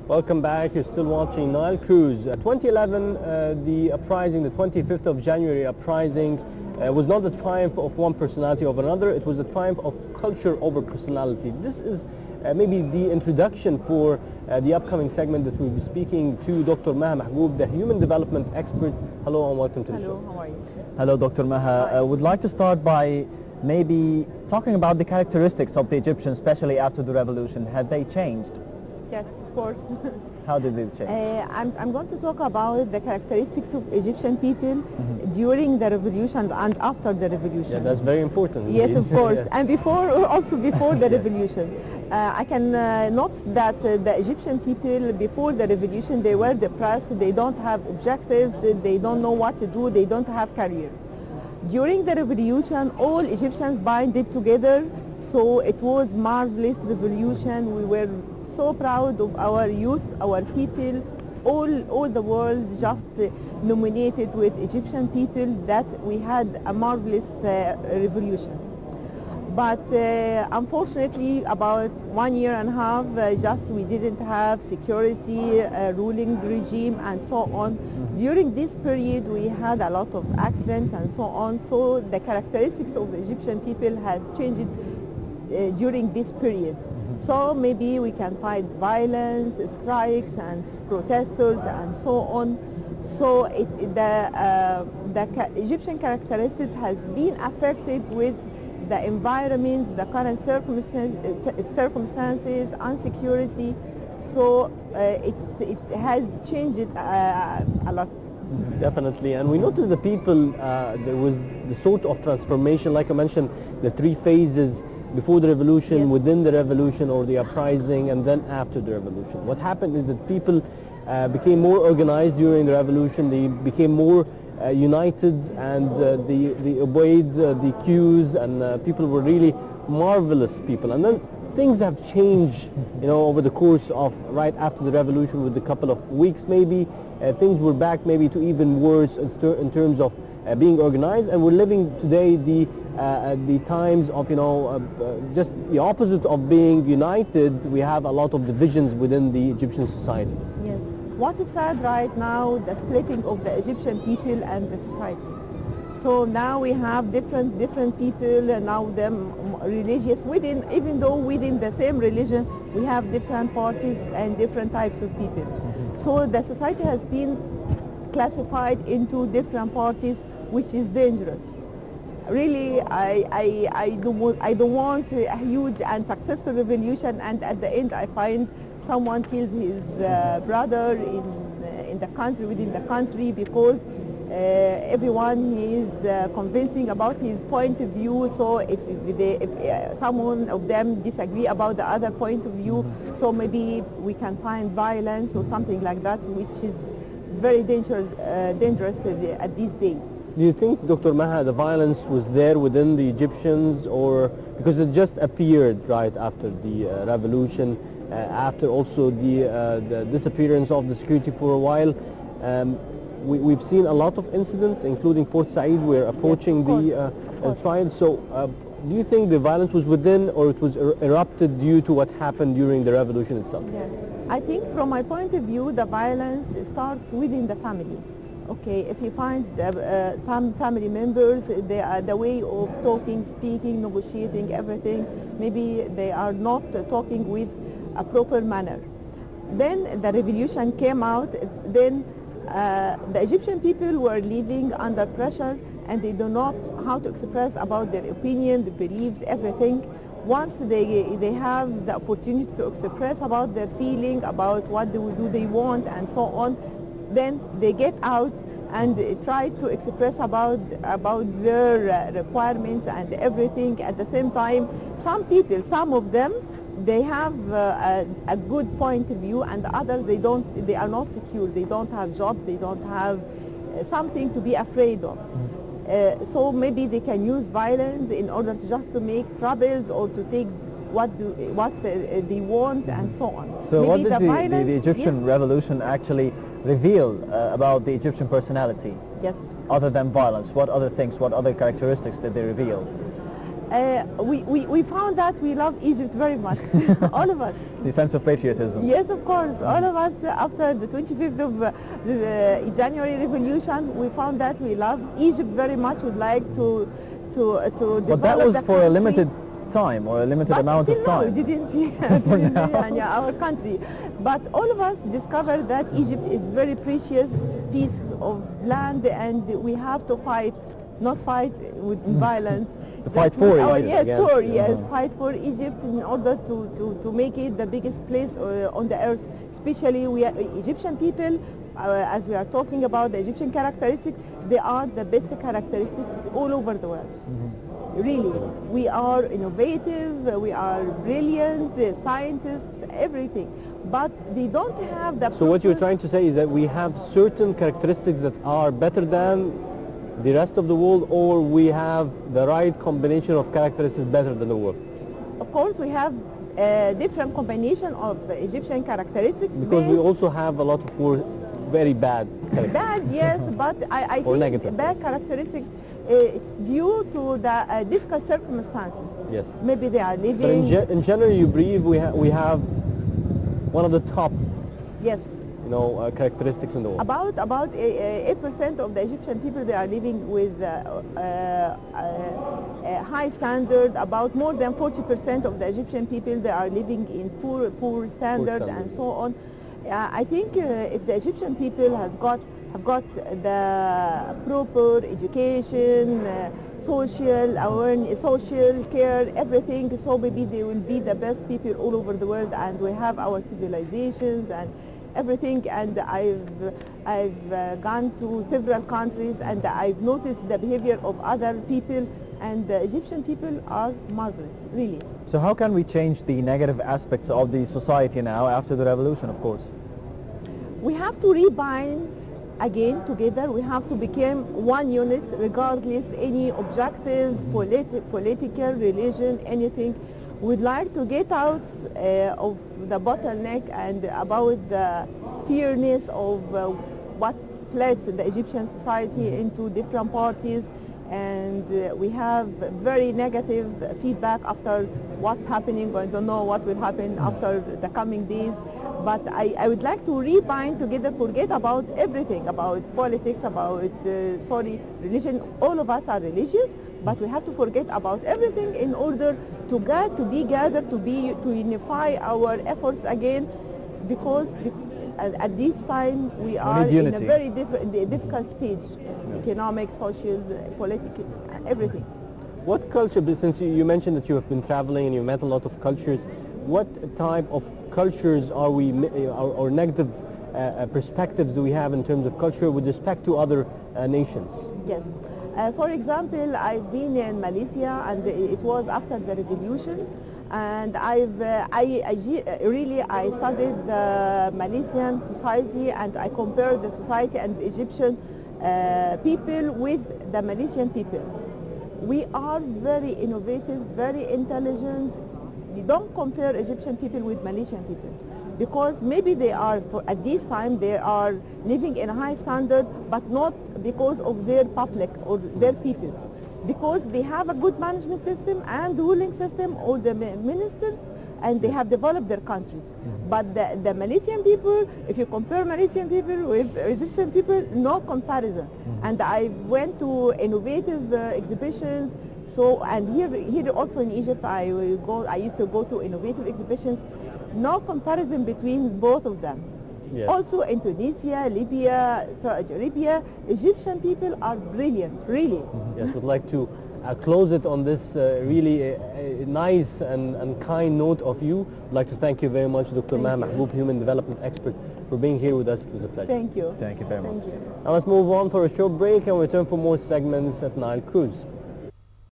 Welcome back. You're still watching Nile Cruise. 2011, the uprising, the 25th of January uprising, was not the triumph of one personality over another. It was the triumph of culture over personality. This is maybe the introduction for the upcoming segment that we'll be speaking to Dr. Maha Mahgoub, the human development expert. Hello and welcome to the show. Hello, how are you? Hello, Dr. Maha. I would like to start by maybe talking about the characteristics of the Egyptians, especially after the revolution. Have they changed? Yes, of course. How did they change? I'm going to talk about the characteristics of Egyptian people during the revolution and after the revolution. Yeah, that's very important. Yes, indeed. of course. Yes. And also before the revolution. I can note that the Egyptian people before the revolution, they were depressed, they don't have objectives, they don't know what to do, they don't have career. During the revolution, all Egyptians binded together, so it was marvelous revolution. We were so proud of our youth, our people. All the world just nominated with Egyptian people that we had a marvelous revolution. But unfortunately, about 1 year and a half, just we didn't have security, ruling regime, and so on. During this period, we had a lot of accidents and so on. So the characteristics of the Egyptian people has changed during this period. So maybe we can find violence, strikes, and protesters, and so on. So the Egyptian characteristic has been affected with the environment, the current circumstances, insecurity. So it has changed a lot. Definitely, and we noticed the people, there was the sort of transformation, like I mentioned, the three phases before the revolution, Yes. within the revolution or the uprising, and then after the revolution. What happened is that people became more organized during the revolution, they became more united, and they obeyed the cues, and people were really marvelous people. And then things have changed, you know, over the course of right after the revolution, with a couple of weeks maybe. Things were back maybe to even worse in terms of being organized, and we're living today the times of, you know, just the opposite of being united. We have a lot of divisions within the Egyptian societies. Yes. What is sad right now, the splitting of the Egyptian people and the society. So now we have different people, and now them religious within, even though within the same religion, we have different parties and different types of people. So the society has been classified into different parties, which is dangerous. Really, I don't want a huge and successful revolution, and at the end I find someone kills his brother in the country, within the country, because everyone is convincing about his point of view. So if someone of them disagree about the other point of view, so maybe we can find violence or something like that, which is very dangerous at these days. Do you think, Dr. Maha, the violence was there within the Egyptians, or because it just appeared right after the revolution, after also the disappearance of the security for a while? We've seen a lot of incidents, including Port Said. We're approaching Yes, the trial. So do you think the violence was within, or it was erupted due to what happened during the revolution itself? Yes, I think from my point of view, the violence starts within the family. Okay, if you find some family members, they are the way of talking, speaking, negotiating, everything, maybe they are not talking with a proper manner. Then the revolution came out, then the Egyptian people were living under pressure, and they do not how to express about their opinion, the beliefs, everything. Once they have the opportunity to express about their feeling, about what they want, and so on, then they get out and try to express about their requirements and everything. At the same time, some of them, they have a good point of view, and the others, they are not secure, they don't have jobs, they don't have something to be afraid of. So maybe they can use violence in order to make troubles, or to take what they want, and so on. So maybe what did the the Egyptian yes. revolution actually reveal about the Egyptian personality? Yes. Other than violence, what other things, what other characteristics did they reveal? We found that we love Egypt very much, all of us. The sense of patriotism. Yes, of course. All of us, after the 25th of the January Revolution, we found that we love Egypt very much. We'd like to develop But that was the for a country. limited time or a limited amount of time. But didn't yeah, our country. But all of us discovered that Egypt is very precious piece of land, and we have to fight, not fight with violence. To fight for Egypt. Egypt. Yes, fight for Egypt in order to make it the biggest place on the earth. Especially we are Egyptian people, as we are talking about the Egyptian characteristics, they are the best characteristics all over the world. Really, we are innovative, we are brilliant, scientists, everything. But they don't have the... So what you're trying to say is that we have certain characteristics that are better than the rest of the world, or we have the right combination of characteristics better than the world? Of course, we have a different combination of Egyptian characteristics. Because we also have a lot of very bad characteristics. Bad, yes, but I Or think negative. bad characteristics, it's due to the difficult circumstances. Yes. Maybe they are living... But in general, you believe we have one of the top, Yes. characteristics in the world. About 8% of the Egyptian people, they are living with a high standard. About more than 40% of the Egyptian people, they are living in poor standard and so on. I think if the Egyptian people have got the proper education, social awareness, social care, everything, so maybe they will be the best people all over the world, and we have our civilizations and everything. And I've gone to several countries, and I've noticed the behavior of other people, and the Egyptian people are marvelous, really. So how can we change the negative aspects of the society now after the revolution, of course? We have to rebind again together. We have to become one unit, regardless any objectives, political, religion, anything. We'd like to get out of the bottleneck and about the fairness of what split the Egyptian society into different parties. And we have very negative feedback after what's happening. I don't know what will happen after the coming days. But I would like to rebind together, forget about everything, about politics, about, religion. All of us are religious, but we have to forget about everything in order to unify our efforts again, because at this time we are in a very difficult stage, economic, social, political, everything. What culture, since you mentioned that you have been traveling and you met a lot of cultures, what type of cultures are we, or negative perspectives do we have in terms of culture with respect to other nations? Yes. For example, I've been in Malaysia, and it was after the revolution, and I studied the Malaysian society, and I compared the society and the Egyptian people with the Malaysian people. We are very innovative, very intelligent. You don't compare Egyptian people with Malaysian people, because maybe they are, at this time, they are living in a high standard, but not because of their public or their people, because they have a good management system and ruling system, or the ministers, and they have developed their countries. But the Malaysian people, if you compare Malaysian people with Egyptian people, no comparison. And I went to innovative exhibitions. So, and here also in Egypt, I used to go to innovative exhibitions. No comparison between both of them. Yes. Also Indonesia, Libya, Saudi Arabia, Egyptian people are brilliant, really. Yes, we'd like to close it on this really nice and kind note of you. I'd like to thank you very much, Dr. Maha Mahgoub, Human Development Expert, for being here with us. It was a pleasure. Thank you. Thank you very much. Thank you. Now let's move on for a short break and return for more segments at Nile Cruise.